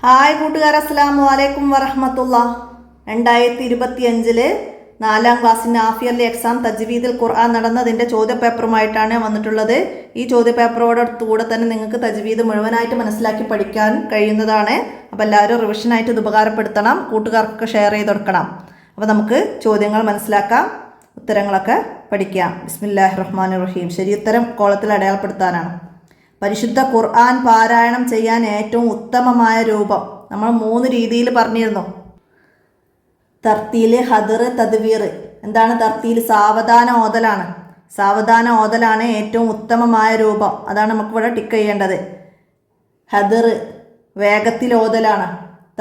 Hi കൂട്ടുകാർ, അസ്സലാമു അലൈക്കും വറഹ്മത്തുള്ളാഹ്. 2025 4ാം ക്ലാസ്സിൻ്റെ ഹാഫ് ഇയർലി എക്സാം തജ്വീദുൽ ഖുർആൻ നടന്നതിൻ്റെ ചോദ്യപേപ്പറുമായിട്ടാണ് വന്നിട്ടുള്ളത്. ഈ ചോദ്യപേപ്പറോടൊത്തുകൂടെ തന്നെ നിങ്ങൾക്ക് തജ്വീദ് മുഴുവനായിട്ട് മനസ്സിലാക്കി പഠിക്കാൻ കഴിയുന്നതാണ്. അപ്പോൾ എല്ലാവരും റിവിഷനായിട്ട് ഇത് ഉപകാരപ്പെടുത്തണം, കൂട്ടുകാർക്കൊക്കെ ഷെയർ ചെയ്ത് കൊടുക്കണം. അപ്പോൾ നമുക്ക് ചോദ്യങ്ങൾ മനസ്സിലാക്കാം, ഉത്തരങ്ങളൊക്കെ പഠിക്കാം. ബിസ്മില്ലാഹിർ റഹ്മാനിർ റഹീം. ശരി ഉത്തരം കോളത്തിൽ അടയാളപ്പെടുത്താനാണ്. പരിശുദ്ധ ഖുർആൻ പാരായണം ചെയ്യാൻ ഏറ്റവും ഉത്തമമായ രൂപം നമ്മൾ 3 രീതിയിൽ പറഞ്ഞിരുന്നു. തർത്തീൽ, ഹദർ, തദ്വീർ. എന്താണ് തർത്തീൽ? സാവധാന ഓതലാണ്. സാവധാന ഓതലാണ് ഏറ്റവും ഉത്തമമായ രൂപം. അതാണ് നമുക്കിവിടെ ടിക്ക് ചെയ്യേണ്ടത്. ഹദർ വേഗത്തിൽ ഓതലാണ്.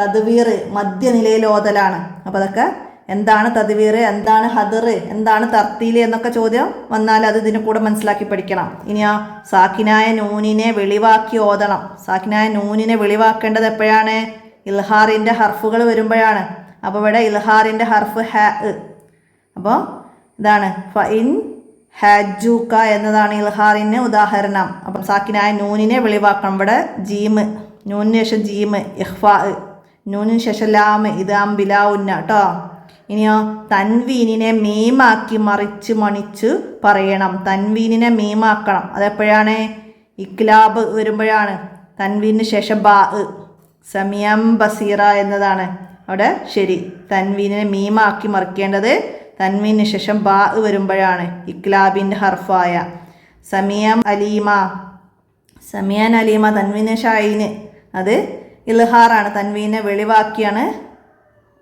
തദ്വീർ മധ്യനിലയിൽ ഓതലാണ്. അപ്പോൾ അതൊക്കെ എന്താണ് തദ്വീർ, എന്താണ് ഹദർ, എന്താണ് തർത്തീൽ എന്നൊക്കെ ചോദ്യം വന്നാൽ അത് ഇതിന് കൂടെ മനസ്സിലാക്കി പഠിക്കണം. ഇനിയാ സാക്കിനായ നൂനിനെ വെളിവാക്കി ഓതണം. സാക്കിനായ നൂനിനെ വെളിവാക്കേണ്ടത് എപ്പോഴാണ്? ഇൽഹാറിൻ്റെ ഹർഫുകൾ വരുമ്പോഴാണ്. അപ്പോൾ ഇവിടെ ഇൽഹാറിൻ്റെ ഹർഫ് ഹ. അപ്പോൾ ഇതാണ് ഫഇൻ ഹജ്ജൂക്ക എന്നതാണ് ഇൽഹാറിന് ഉദാഹരണം. അപ്പം സാക്കിനായ നൂനിനെ വെളിവാക്കണം. ഇവിടെ ജീമ്, നൂനിന് ശേഷം ജീമ് ഇഖ്ഫാ, നൂനിന് ശേഷം ലാമ്, ഇദാം ബിലാ ഉന്ന കേട്ടോ. ഇനിയോ തൻവീനിനെ മീമാക്കി മറിച്ച് മണിച്ച് പറയണം. തൻവീനിനെ മീമാക്കണം. അതെപ്പോഴാണ്? ഇക്ലാബ് വരുമ്പോഴാണ്. തൻവീനിന് ശേഷം ബാ, സമിയം ബസീറ എന്നതാണ് അവിടെ ശരി. തൻവീനിനെ മീമാക്കി മറിക്കേണ്ടത് തൻവീനിന് ശേഷം ബാ വരുമ്പോഴാണ്, ഇക്ലാബിൻ്റെ ഹർഫായ. സമിയം അലീമ, സമിയാൻ അലീമ തൻവീന് ഷൈന്, അത് ഇൽഹാറാണ്. തൻവീനെ വെളിവാക്കിയാണ്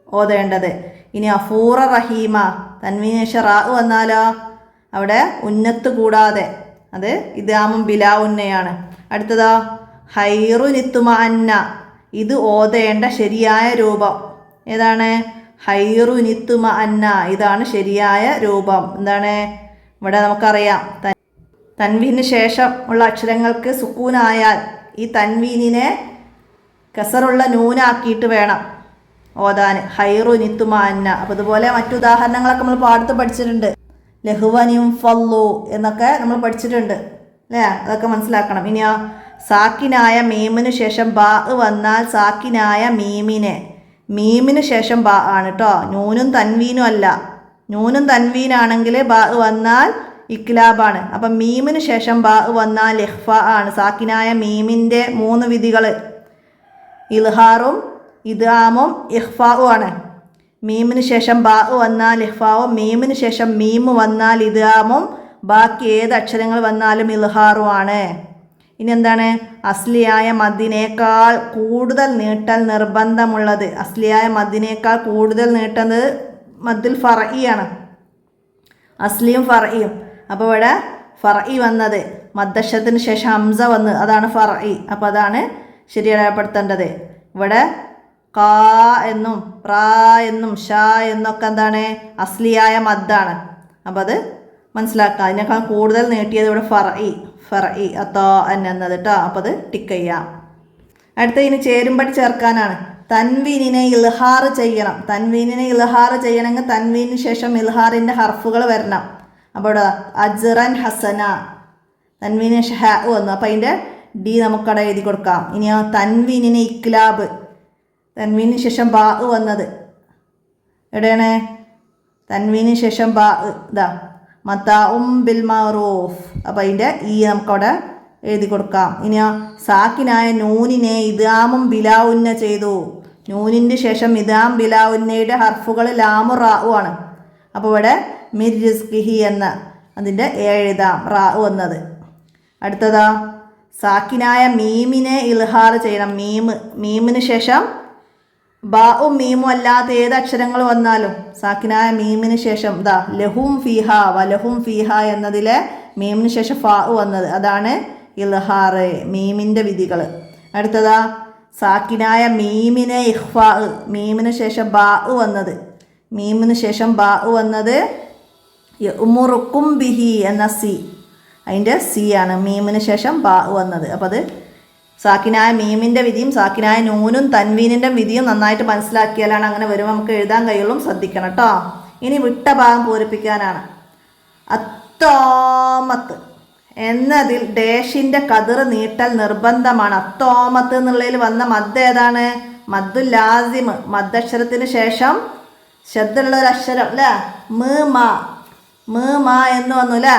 ഓതേണ്ടത്. ഇനി അഫൂറ റഹീമ, തൻവീന് ശേഷം റാ വന്നാലോ അവിടെ ഉന്നത്ത് കൂടാതെ, അത് ഇദാമും ബിലാ ഉന്നയാണ്. അടുത്തതോ ഹൈറു നിത്തുമ അന്ന, ഇത് ഓതേണ്ട ശരിയായ രൂപം ഏതാണ്? ഹൈറു നിത്തുമ അന്ന, ഇതാണ് ശരിയായ രൂപം. എന്താണ്? ഇവിടെ നമുക്കറിയാം തൻവീന് ശേഷം ഉള്ള അക്ഷരങ്ങൾക്ക് സുക്കൂനായാൽ ഈ തൻവീനിനെ കസറുള്ള നൂനാക്കിയിട്ട് വേണം ഓതാൻ. ഹൈറു നിത്തുമ അന്ന. അപ്പോൾ അതുപോലെ മറ്റുദാഹരണങ്ങളൊക്കെ നമ്മൾ പാടത്ത് പഠിച്ചിട്ടുണ്ട്. ലഹുവനിം ഫല്ലു എന്നൊക്കെ നമ്മൾ പഠിച്ചിട്ടുണ്ട് അല്ലേ? അതൊക്കെ മനസ്സിലാക്കണം. ഇനിയോ സാക്കിനായ മീമിന് ശേഷം ബാ വന്നാൽ സാക്കിനായ മീമിന് ശേഷം ബാ ആണ് കേട്ടോ. നൂനും തൻവീനും അല്ല. നൂനും തൻവീനാണെങ്കിൽ ബാ വന്നാൽ ഇക്ലാബാണ്. അപ്പം മീമിന് ശേഷം ബാ വന്നാൽ ഇഖ്ഫ ആണ്. സാക്കിനായ മീമിൻ്റെ 3 വിധികൾ ഇൽഹാറും ഇദ്ഗാമും ഇഖ്ഫാഉം ആണ്. മീമിന് ശേഷം ബാ വന്നാൽ ഇഖ്ഫാവും, മീമിന് ശേഷം മീമ് വന്നാൽ ഇദ്ഗാമും, ബാക്കി ഏത് അക്ഷരങ്ങൾ വന്നാലും ഇൽഹാറും ആണ്. ഇനി എന്താണ്? അസ്ലിയായ മദ്ദിനേക്കാൾ കൂടുതൽ നീട്ടൽ നിർബന്ധമുള്ളത്. അസ്ലിയായ മദ്ദിനേക്കാൾ കൂടുതൽ നീട്ടുന്നത് മദ്ദുൽ ഫർഇയാണ്. അസ്ലിയും ഫർഇയും. അപ്പോൾ ഇവിടെ ഫർഇ വന്നത് മദ്ദശത്തിന് ശേഷം ഹംസ വന്ന്, അതാണ് ഫർഇ. അപ്പോൾ അതാണ് ശരിയായപ്പെടുത്തേണ്ടത്. ഇവിടെ കാ എന്നും റാ എന്നും ഷാ എന്നൊക്കെ എന്താണ്? അസ്ലിയായ മദ്ദാണ്. അപ്പോൾ അത് മനസ്സിലാക്കുക. അതിനേക്കാൾ കൂടുതൽ നീട്ടിയത് ഇവിടെ ഫർഇ അത്തോ എന്നത് കേട്ടോ. അപ്പോൾ അത് ടിക്ക് ചെയ്യാം. അടുത്ത ഇനി ചേരുമ്പടി ചേർക്കാനാണ്. തൻവീനിനെ ഇൽഹാർ ചെയ്യണം. തൻവീനിനെ ഇൽഹാർ ചെയ്യണമെങ്കിൽ തൻവീനിന് ശേഷം ഇൽഹാറിൻ്റെ ഹർഫുകൾ വരണം. അപ്പോൾ ഇവിടെ അജ്റൻ ഹസന, തൻവീനിന് ശേഷം ഹ വന്നു. അപ്പോൾ അതിൻ്റെ ഡി നമുക്കവിടെ എഴുതി കൊടുക്കാം. ഇനിയോ തൻവീനിനെ ഇക്ലാബ്, തൻവീന് ശേഷം ബാ വന്നത് എവിടെയാണ്? തൻവീന് ശേഷം ബാ, ഇതാ മത്താഉം ബിൽ മഅറൂഫ്. അപ്പോൾ അതിൻ്റെ ഈ നമുക്കവിടെ എഴുതി കൊടുക്കാം. ഇനിയോ സാക്കിനായ നൂനിനെ ഇദ്ഗാമും ബിലാ ഉന്ന ചെയ്തു. നൂനിൻ്റെ ശേഷം ഇദ്ഗാം ബിലാ ഉന്നയുടെ ഹർഫുകൾ ലാമു റാഉ ആണ്. അപ്പോൾ ഇവിടെ മിർ റിസ്ഖിഹി എന്ന അതിൻ്റെ എഴുതാം റാ വന്നത്. അടുത്തതാ സാക്കിനായ മീമിനെ ഇൽഹാർ ചെയ്യണം. മീമിന് ശേഷം ബാഉം മീമും അല്ലാത്ത ഏത് അക്ഷരങ്ങൾ വന്നാലും സാക്കിനായ മീമിന് ശേഷം ഇതാ ലഹും ഫീഹ വലഹും ഫീഹ എന്നതിലെ മീമിന് ശേഷം ഫാ വന്നത്, അതാണ് ഇൽഹാർ, മീമിൻ്റെ വിധികൾ. അടുത്തതാ സാക്കിനായ മീമിനെ ഇഖ്ഫാ, മീമിന് ശേഷം ബാ വന്നത്, മീമിന് ശേഷം ബാ വന്നത് യഉമുറുക്കും ബിഹി എന്ന സി, അതിൻ്റെ സി ആണ് മീമിന് ശേഷം ബാ വന്നത്. അപ്പോൾ അത് സാക്കിനായ മീമിൻ്റെ വിധിയും സാക്കിനായ നൂനും തൻവീനിൻ്റെ വിധിയും നന്നായിട്ട് മനസ്സിലാക്കിയാലാണ് അങ്ങനെ വരുമ്പോൾ നമുക്ക് എഴുതാൻ കഴിയുള്ളൂ. ശ്രദ്ധിക്കണം കേട്ടോ. ഇനി വിട്ട ഭാഗം പൂരിപ്പിക്കാനാണ്. അത്തോമത്ത് എന്നതിൽ ഡേഷിന്റെ കതിർ നീട്ടൽ നിർബന്ധമാണ്. അത്തോമത്ത് എന്നുള്ളതിൽ വന്ന മദ് ഏതാണ്? മദ്ദുൽ ലാസിം. മദ്ദക്ഷരത്തിന് ശേഷം ശബ്ദമുള്ള ഒരു അക്ഷരം അല്ലേ, മാ എന്ന് വന്നു അല്ലേ.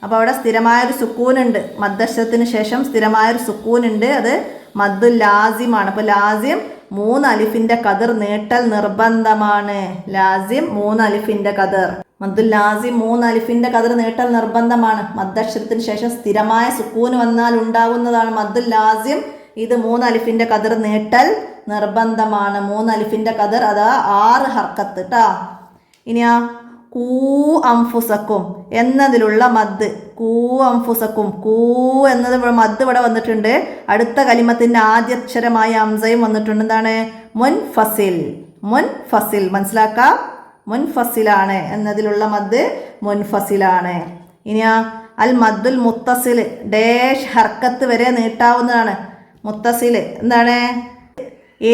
അപ്പോൾ അവിടെ സ്ഥിരമായൊരു സുക്കൂനുണ്ട്. മദ്ദക്ഷരത്തിന് ശേഷം സ്ഥിരമായൊരു സുക്കൂനുണ്ട്. അത് മദ്ദുൽ ലാസിമാണ്. അപ്പോൾ ലാസിം 3 അലിഫിന്റെ കതിർ നീട്ടൽ നിർബന്ധമാണ്. ലാസിം 3 അലിഫിന്റെ കതിർ. മദ്ദുൽ ലാസിം 3 അലിഫിന്റെ കതിർ നീട്ടൽ നിർബന്ധമാണ്. മദ്ദക്ഷരത്തിന് ശേഷം സ്ഥിരമായ സുക്കൂന് വന്നാൽ ഉണ്ടാകുന്നതാണ് മദ്ദുൽ ലാസിം. ഇത് 3 അലിഫിന്റെ കതിർ നീട്ടൽ നിർബന്ധമാണ്. 3 അലിഫിന്റെ കതിർ, അതാ 6 ഹർക്കത്ത് ട്ടാ. ഇനിയാ കൂ അംഫുസക്കും എന്നതിലുള്ള മദ്. കൂ അംഫുസക്കും, കൂ എന്നത് മദ് ഇവിടെ വന്നിട്ടുണ്ട്. അടുത്ത കലിമത്തിന്റെ ആദ്യ അക്ഷരമായ ഹംസയും വന്നിട്ടുണ്ട്. എന്താണ്? മുൻഫസിൽ. മനസ്സിലാക്കാം, മുൻഫസിലാണ് എന്നതിലുള്ള മദ് മുൻഫസിലാണ്. ഇനിയാ അൽ മദ്ദുൽ മുത്തസിൽ ഡേഷ് ഹർക്കത്ത് വരെ നീട്ടാവുന്നതാണ്. മുത്തസിൽ എന്താണ്?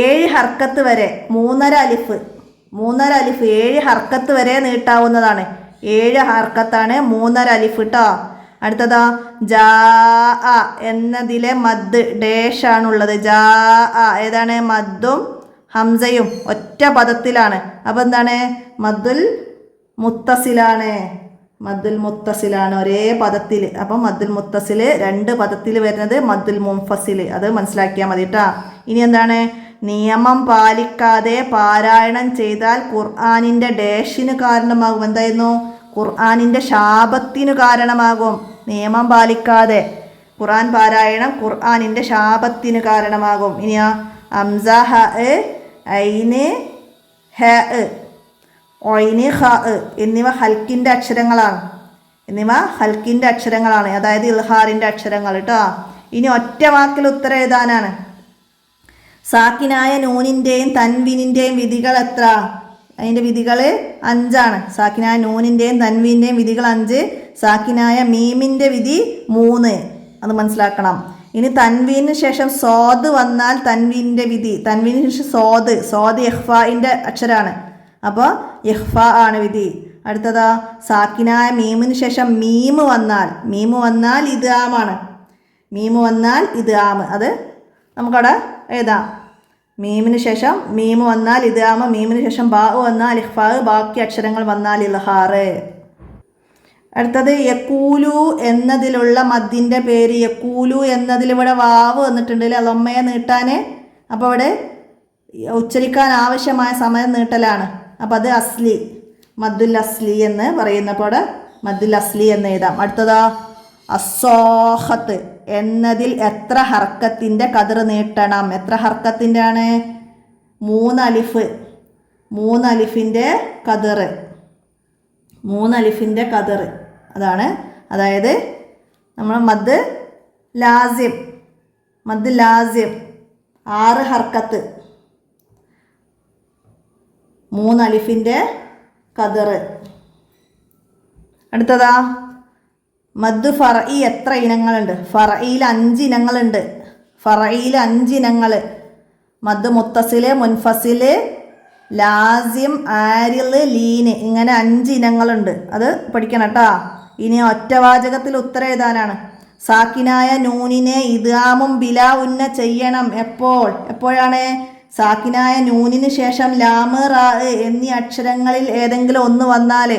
7 ഹർക്കത്ത് വരെ, 3.5 അലിഫ് 7 ഹർക്കത്ത് വരെ നീട്ടാവുന്നതാണ്. 7 ഹർക്കത്താണ് 3.5 അലിഫ് ട്ടോ. അടുത്തതാ ജാ എന്നതിലെ മദ് ഡേഷ് ആണുള്ളത്. ജാ ഏതാണ്? മദ്ദും ഹംസയും ഒറ്റ പദത്തിലാണ്. അപ്പോൾ എന്താണ്? മദ്ദുൽ മുത്തസിലാണ്. ഒരേ പദത്തിൽ. അപ്പം മദ്ദുൽ മുത്തസിൽ 2 പദത്തിൽ വരുന്നത് മദ്ദുൽ മുൻഫസിൽ. അത് മനസ്സിലാക്കിയാൽ മതി ട്ടാ. ഇനി എന്താണ്? നിയമം പാലിക്കാതെ പാരായണം ചെയ്താൽ ഖുർആനിൻ്റെ ഡേഷിന് കാരണമാകും. എന്തായിരുന്നു? ഖുർആനിൻ്റെ ശാപത്തിന് കാരണമാകും. നിയമം പാലിക്കാതെ ഖുർആൻ പാരായണം ഖുർആനിൻ്റെ ശാപത്തിന് കാരണമാകും. ഇനിയാ ഹംസ, ഹ, ഐന്, ഹ, ഒയിന്, ഹ എന്നിവ ഹൽക്കിൻ്റെ അക്ഷരങ്ങളാണ്. അതായത് ഇൽഹാറിൻ്റെ അക്ഷരങ്ങൾ ട്ടോ. ഇനി ഒറ്റ വാക്കിൽ ഉത്തരം എഴുതാനാണ്. സാക്കിനായ നൂനിൻ്റെയും തൻവീനിൻ്റെയും വിധികൾ എത്ര? അതിൻ്റെ വിധികൾ 5 സാക്കിനായ നൂനിൻ്റെയും തൻവീൻ്റെയും വിധികൾ 5. സാക്കിനായ മീമിൻ്റെ വിധി 3. അത് മനസ്സിലാക്കണം. ഇനി തൻവീനു ശേഷം സ്വാദ് വന്നാൽ തൻവീനിൻ്റെ വിധി. തൻവീനു ശേഷം സ്വാദ് ഇഖ്ഫാഇൻ്റെ അക്ഷരമാണ്. അപ്പോൾ ഇഖ്ഫ ആണ് വിധി. അടുത്തതാ സാക്കിനായ മീമിന് ശേഷം മീമ് വന്നാൽ ഇദ്ഗാമാണ്. അത് നമുക്കവിടെ എഴുതാം. മീമിന് ശേഷം മീമ് വന്നാൽ ഇദ്ഗാം, മീമിന് ശേഷം ബാ വന്നാൽ ഇഖ്ഫാ, ബാക്കി അക്ഷരങ്ങൾ വന്നാൽ ഇൽഹാർ. അടുത്തത് യക്കൂലു എന്നതിലുള്ള മദ്ദിൻ്റെ പേര്. യക്കൂലു എന്നതിലിവിടെ വാവ് വന്നിട്ടുണ്ട് അല്ലേ, ലൊമ്മയെ നീട്ടാൻ. അപ്പോൾ അവിടെ ഉച്ചരിക്കാൻ ആവശ്യമായ സമയം നീട്ടലാണ്. അപ്പോൾ അത് അസ്ലി, മദ്ദുൽ അസ്ലി എന്ന് പറയുന്ന. അപ്പോൾ അവിടെ മദ്ദുൽ അസ്ലി എന്ന് എഴുതാം. അടുത്തതാ അസ്സോഹത്ത് എന്നതിൽ എത്ര ഹർക്കത്തിൻ്റെ കതിർ നീട്ടണം? എത്ര ഹർക്കത്തിൻ്റെ ആണ്? 3 അലിഫ്. 3 അലിഫിൻ്റെ കതിർ. 3 അലിഫിൻ്റെ കതിർ അതാണ്. അതായത് നമ്മൾ മദ് ലാസിം 6 ഹർക്കത്ത്, 3 അലിഫിൻ്റെ കതിർ. അടുത്തതാ മദ് ഫറഈ എത്ര ഇനങ്ങളുണ്ട്? ഫറഈൽ 5 ഇനങ്ങളുണ്ട്. 5 മദ് മുത്തസിൽ, മുൻഫസിൽ, ലാസിം, ആരിൽ, ലീന്, ഇങ്ങനെ 5 ഇനങ്ങളുണ്ട്. അത് പഠിക്കണം കേട്ടോ. ഇനി ഒറ്റവാചകത്തിൽ ഉത്തരം എഴുതാനാണ്. സാക്കിനായ നൂനിനെ ഇദ്ഗാമും ബിലാ ഉന്ന ചെയ്യണം. എപ്പോഴാണ്? സാക്കിനായ നൂനിന് ശേഷം ലാമ്, റാ എന്നീ അക്ഷരങ്ങളിൽ ഏതെങ്കിലും ഒന്ന് വന്നാൽ,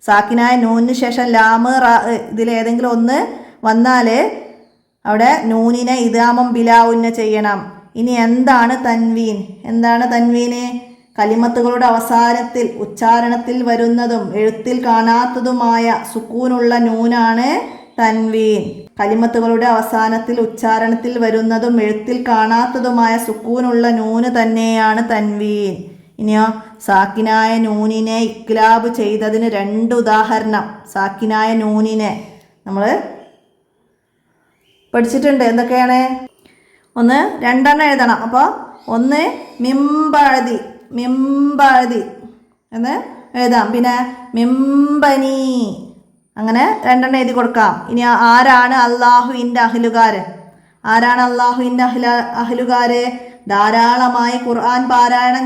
സാക്കിനായ നൂനിന് ശേഷം ലാമ്, റാ ഇതിലേതെങ്കിലും ഒന്ന് വന്നാൽ അവിടെ നൂനിനെ ഇദ്ഗാമും ബിലാ ഉന്ന ചെയ്യണം. ഇനി എന്താണ് തൻവീൻ? കലിമത്തുകളുടെ അവസാനത്തിൽ ഉച്ചാരണത്തിൽ വരുന്നതും എഴുത്തിൽ കാണാത്തതുമായ സുക്കൂനുള്ള നൂനാണ് തൻവീൻ. കലിമത്തുകളുടെ അവസാനത്തിൽ ഉച്ചാരണത്തിൽ വരുന്നതും എഴുത്തിൽ കാണാത്തതുമായ സുക്കൂനുള്ള നൂന് തന്നെയാണ് തൻവീൻ. ഇനിയോ സാക്കിനായ നൂനിനെ ഇക്ലാബ് ചെയ്തതിന് 2 ഉദാഹരണം. സാക്കിനായ നൂനിനെ നമ്മൾ പഠിച്ചിട്ടുണ്ട്. എന്തൊക്കെയാണ്? 2 എഴുതണം. അപ്പോൾ 1 മിംബഅദി എന്ന് എഴുതാം. പിന്നെ മിംബനി, അങ്ങനെ 2 എഴുതി കൊടുക്കാം. ഇനി ആരാണ് അള്ളാഹുവിൻ്റെ അഹ്ലുകാർ? ധാരാളമായി ഖുർആൻ പാരായണം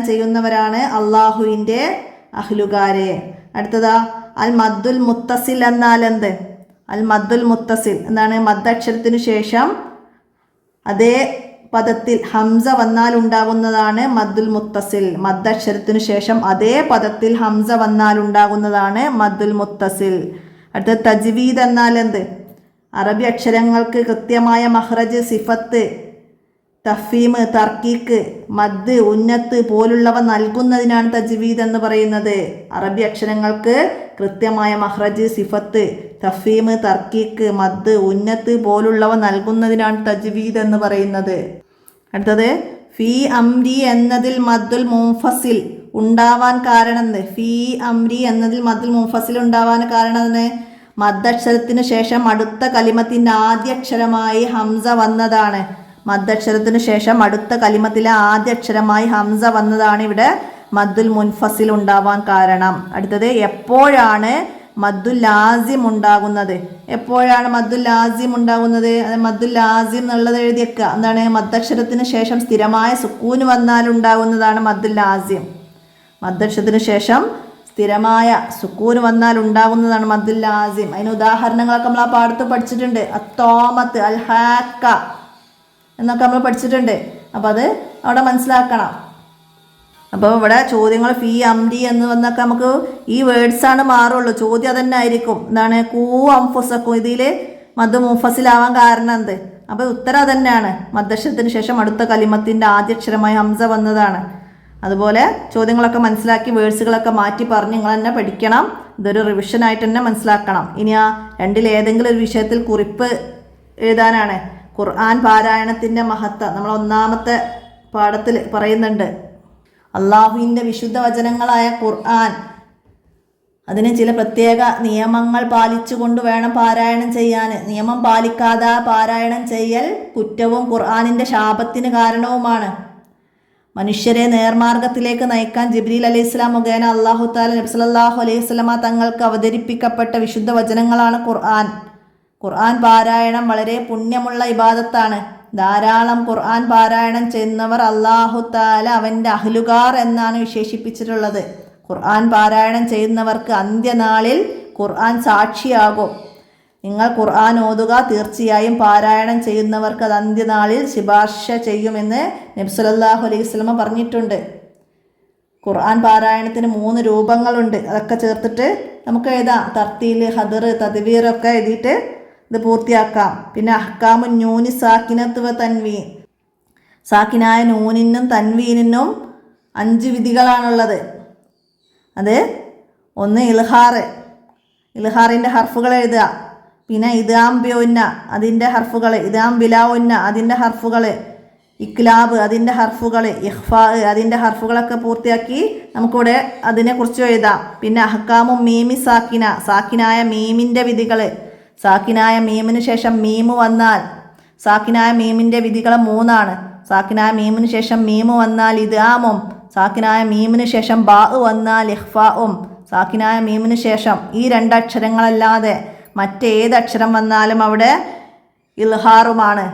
ചെയ്യുന്നവരാണ്. അള്ളാഹുവിൻ്റെ അഹ്ലുകാർ. അടുത്തതാ അൽ മദ്ദുൽ മുത്തസിൽ എന്നാൽ എന്ത്? അൽ മദ്ദുൽ മുത്തസിൽ എന്താണ്? മദ്ദക്ഷരത്തിനു ശേഷം അതേ പദത്തിൽ ഹംസ വന്നാൽ ഉണ്ടാകുന്നതാണ് മദ്ദുൽ മുത്തസിൽ. മദ്ദക്ഷരത്തിനു ശേഷം അതേ പദത്തിൽ ഹംസ വന്നാൽ ഉണ്ടാകുന്നതാണ് മദ്ദുൽ മുത്തസിൽ. അടുത്ത തജ്വീദ് എന്നാൽ എന്ത്? അറബി അക്ഷരങ്ങൾക്ക് കൃത്യമായ മഹ്റജ്, സിഫത്ത്, തഫീമ്, തർക്കീക്ക്, മദ്, ഉന്നത്ത് പോലുള്ളവ നൽകുന്നതിനാണ് തജ്വീദ് എന്ന് പറയുന്നത്. അറബി അക്ഷരങ്ങൾക്ക് കൃത്യമായ മഹ്റജ്, സിഫത്ത്, തഫീമ്, തർക്കീക്ക്, മദ്, ഉന്നത്ത് പോലുള്ളവ നൽകുന്നതിനാണ് തജ്വീദ് എന്ന് പറയുന്നത്. അടുത്തത് ഫീ അംരി എന്നതിൽ മദ്ദുൽ മുൻഫസിൽ ഉണ്ടാവാൻ കാരണം എന്ത്? ഫീ അംരി എന്നതിൽ മദ്ദുൽ മുൻഫസിൽ ഉണ്ടാവാൻ കാരണം എന്ത്? മദ്ദക്ഷരത്തിന് ശേഷം അടുത്ത കലിമത്തിൻ്റെ ആദ്യ അക്ഷരമായി ഹംസ വന്നതാണ്. മദ്ദക്ഷരത്തിന് ശേഷം അടുത്ത കലിമത്തിലെ ആദ്യ അക്ഷരമായി ഹംസ വന്നതാണ് ഇവിടെ മദ്ദുൽ മുൻഫസിൽ ഉണ്ടാവാൻ കാരണം. അടുത്തത് എപ്പോഴാണ് മദ്ദുൽ ലാസിം ഉണ്ടാകുന്നത്? എപ്പോഴാണ് മദ്ദുൽ ലാസിം ഉണ്ടാകുന്നത്? മദ്ദുൽ ലാസിം എന്നുള്ളത് എഴുതിയേക്കുക. എന്താണ്? മദ്ദക്ഷരത്തിന് ശേഷം സ്ഥിരമായ സുക്കൂന് വന്നാൽ ഉണ്ടാകുന്നതാണ് മദ്ദുൽ ലാസിം. മദ്ദക്ഷരത്തിന് ശേഷം സ്ഥിരമായ സുക്കൂന് വന്നാൽ ഉണ്ടാകുന്നതാണ് മദ്ദുൽ ലാസിം. അതിന് ഉദാഹരണങ്ങളൊക്കെ നമ്മൾ ആ പാഠത്ത് പഠിച്ചിട്ടുണ്ട്. അത്തോമത്ത്, അൽ ഹാക്ക എന്നൊക്കെ നമ്മൾ പഠിച്ചിട്ടുണ്ട്. അപ്പോൾ അത് അവിടെ മനസ്സിലാക്കണം. അപ്പോൾ ഇവിടെ ചോദ്യങ്ങൾ ഫീ അംരി എന്ന് വന്നൊക്കെ നമുക്ക് ഈ വേർഡ്സാണ് മാറുള്ളൂ. ചോദ്യം അതന്നെ ആയിരിക്കും. എന്താണ്? കൂ അംഫുസക്കും. ഇതിൽ മദ് മുൻഫസിലാവാൻ കാരണം എന്ത്? അപ്പോൾ ഉത്തരം തന്നെയാണ്. മദ്ദക്ഷരത്തിന് ശേഷം അടുത്ത കലിമത്തിൻ്റെ ആദ്യക്ഷരമായി ഹംസ വന്നതാണ്. അതുപോലെ ചോദ്യങ്ങളൊക്കെ മനസ്സിലാക്കി വേർഡ്സുകളൊക്കെ മാറ്റി പറഞ്ഞ് നിങ്ങൾ തന്നെ പഠിക്കണം. ഇതൊരു റിവിഷനായിട്ട് തന്നെ മനസ്സിലാക്കണം. ഇനി ആ രണ്ടിലേതെങ്കിലും ഒരു വിഷയത്തിൽ കുറിപ്പ് എഴുതാനാണ്. ഖുർആൻ പാരായണത്തിൻ്റെ മഹത്വം നമ്മൾ ഒന്നാമത്തെ പാഠത്തിൽ പറയുന്നുണ്ട്. അള്ളാഹുവിൻ്റെ വിശുദ്ധ വചനങ്ങളായ ഖുർആൻ, അതിന് ചില പ്രത്യേക നിയമങ്ങൾ പാലിച്ചുകൊണ്ട് വേണം പാരായണം ചെയ്യാൻ. നിയമം പാലിക്കാതെ പാരായണം ചെയ്യൽ കുറ്റവും ഖുർആനിൻ്റെ ശാപത്തിന് കാരണവുമാണ്. മനുഷ്യരെ നേർമാർഗത്തിലേക്ക് നയിക്കാൻ ജിബ്രീൽ അലൈഹിസ്സലാം മുഖേന അള്ളാഹു തആല നബി സല്ലല്ലാഹു അലൈഹി വസല്ലമ തങ്ങൾക്ക് അവതരിപ്പിക്കപ്പെട്ട വിശുദ്ധ വചനങ്ങളാണ് ഖുർആൻ. ഖുർആൻ പാരായണം വളരെ പുണ്യമുള്ള ഇബാദത്താണ്. ധാരാളം ഖുർആൻ പാരായണം ചെയ്യുന്നവർ അള്ളാഹു തആല അവൻ്റെ അഹ്ലുകാർ എന്നാണ് വിശേഷിപ്പിച്ചിട്ടുള്ളത്. ഖുർആൻ പാരായണം ചെയ്യുന്നവർക്ക് അന്ത്യനാളിൽ ഖുർആൻ സാക്ഷിയാകും. നിങ്ങൾ ഖുർആൻ ഓതുക, തീർച്ചയായും പാരായണം ചെയ്യുന്നവർക്ക് അത് അന്ത്യനാളിൽ ശുപാർശ ചെയ്യുമെന്ന് നബി സല്ലല്ലാഹു അലൈഹി വസല്ലമ പറഞ്ഞിട്ടുണ്ട്. ഖുർആൻ പാരായണത്തിന് 3 രൂപങ്ങളുണ്ട്. അതൊക്കെ ചേർത്തിട്ട് നമുക്ക് എഴുതാം. തർത്തീൽ, ഹദർ, തദ്വീറൊക്കെ എഴുതിയിട്ട് ഇത് പൂർത്തിയാക്കാം. പിന്നെ അഹ്കാമുൻ നൂനി സാക്കിനത്ത് വ തൻവീൻ, സാക്കിനായ നൂനിനും തൻവീനിനും 5 വിധികളാണുള്ളത്. അത് ഒന്ന് ഇൽഹാറിൻ്റെ ഹർഫുകൾ എഴുതുക. പിന്നെ ഇദ്ഗാം ബിഉന്ന അതിൻ്റെ ഹർഫുകൾ, ഇദ്ഗാം ബിലാ ഉന്ന അതിൻ്റെ ഹർഫുകൾ, ഇക്ലാബ് അതിൻ്റെ ഹർഫുകൾ, ഇഖ്ഫാ അതിൻ്റെ ഹർഫുകളൊക്കെ പൂർത്തിയാക്കി നമുക്കിവിടെ അതിനെക്കുറിച്ച് എഴുതാം. പിന്നെ അഹ്കാമു മീമി സാക്കിന, സാക്കിനായ മീമിൻ്റെ വിധികൾ. സാക്കിനായ മീമിന് ശേഷം മീമ് വന്നാൽ, സാക്കിനായ മീമിൻ്റെ വിധികൾ 3 സാക്കിനായ മീമിന് ശേഷം മീമ് വന്നാൽ ഇദ്ഗാമും, സാക്കിനായ മീമിന് ശേഷം ബാ വന്നാൽ ഇഖ്ഫാഉം, സാക്കിനായ മീമിന് ശേഷം ഈ 2 അക്ഷരങ്ങളല്ലാതെ മറ്റേത് അക്ഷരം വന്നാലും അവിടെ ഇൽഹാറുമാണ്.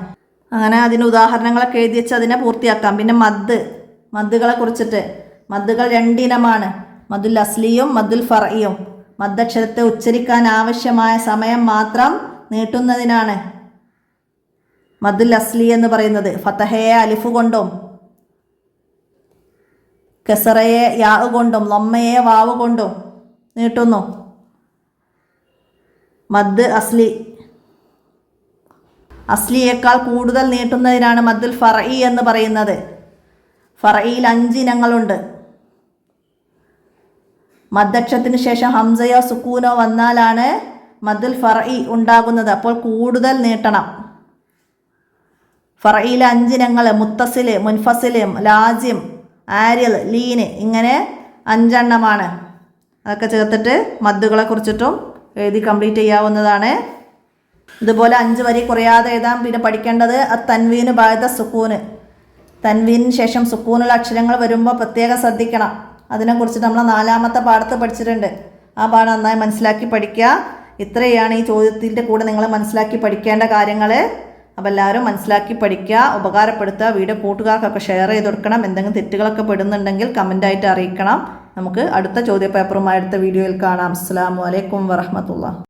അങ്ങനെ അതിന് ഉദാഹരണങ്ങളൊക്കെ എഴുതി വെച്ച് അതിനെ പൂർത്തിയാക്കാം. പിന്നെ മദ്ദുകളെ കുറിച്ചിട്ട് മദ്ദുകൾ 2 ഇനമാണ്. മദ്ദുൽ അസ്ലിയും മദ്ദുൽ ഫർഇയും. മദ്ദക്ഷരത്തെ ഉച്ചരിക്കാൻ ആവശ്യമായ സമയം മാത്രം നീട്ടുന്നതിനാണ് മദ്ദുൽ അസ്ലി എന്ന് പറയുന്നത്. ഫതഹയെ അലിഫ് കൊണ്ടും കസറയെ യാ കൊണ്ടും ലമ്മയെ വാവ് കൊണ്ടും നീട്ടുന്നു. മദ് അസ്ലിയേക്കാൾ കൂടുതൽ നീട്ടുന്നതിനാണ് മദ്ദുൽ ഫർഇ എന്ന് പറയുന്നത്. ഫർഇയിൽ 5 ഇനങ്ങളുണ്ട്. മദ്ദക്ഷരത്തിന് ശേഷം ഹംസയോ സുക്കൂനോ വന്നാലാണ് മദ്ദുൽ ഫർഇ ഉണ്ടാകുന്നത്. അപ്പോൾ കൂടുതൽ നീട്ടണം. ഫർഇയിൽ 5 ഇനങ്ങൾ മുത്തസിൽ, മുൻഫസിൽ, ലാസിം, ആരിൽ, ലീന് ഇങ്ങനെ 5 എണ്ണമാണ്. അതൊക്കെ ചേർത്തിട്ട് മദ്ദുകളെ കുറിച്ചിട്ടും എഴുതി കംപ്ലീറ്റ് ചെയ്യാവുന്നതാണ്. ഇതുപോലെ 5 വരി കുറയാതെ എഴുതാൻ. പിന്നെ പഠിക്കേണ്ടത് തൻവീന് ബഅദ സുക്കൂന്, തൻവീനിന് ശേഷം സുക്കൂനുള്ള അക്ഷരങ്ങൾ വരുമ്പോൾ പ്രത്യേകം ശ്രദ്ധിക്കണം. അതിനെക്കുറിച്ചിട്ട് നമ്മൾ 4ാമത്തെ പാഠത്ത് പഠിച്ചിട്ടുണ്ട്. ആ പാഠം നന്നായി മനസ്സിലാക്കി പഠിക്കുക. ഇത്രയാണ് ഈ ചോദ്യത്തിൻ്റെ കൂടെ നിങ്ങൾ മനസ്സിലാക്കി പഠിക്കേണ്ട കാര്യങ്ങൾ. അപ്പോൾ എല്ലാവരും മനസ്സിലാക്കി പഠിക്കുക, ഉപകാരപ്പെടുത്തുക. വീഡിയോ കൂട്ടുകാർക്കൊക്കെ ഷെയർ ചെയ്ത് കൊടുക്കണം. എന്തെങ്കിലും തെറ്റുകളൊക്കെ പെടുന്നുണ്ടെങ്കിൽ കമൻ്റായിട്ട് അറിയിക്കണം. നമുക്ക് അടുത്ത ചോദ്യപേപ്പറുമായി അടുത്ത വീഡിയോയിൽ കാണാം. അസ്സലാമു അലൈക്കും വറഹ്മത്തുള്ളാഹി.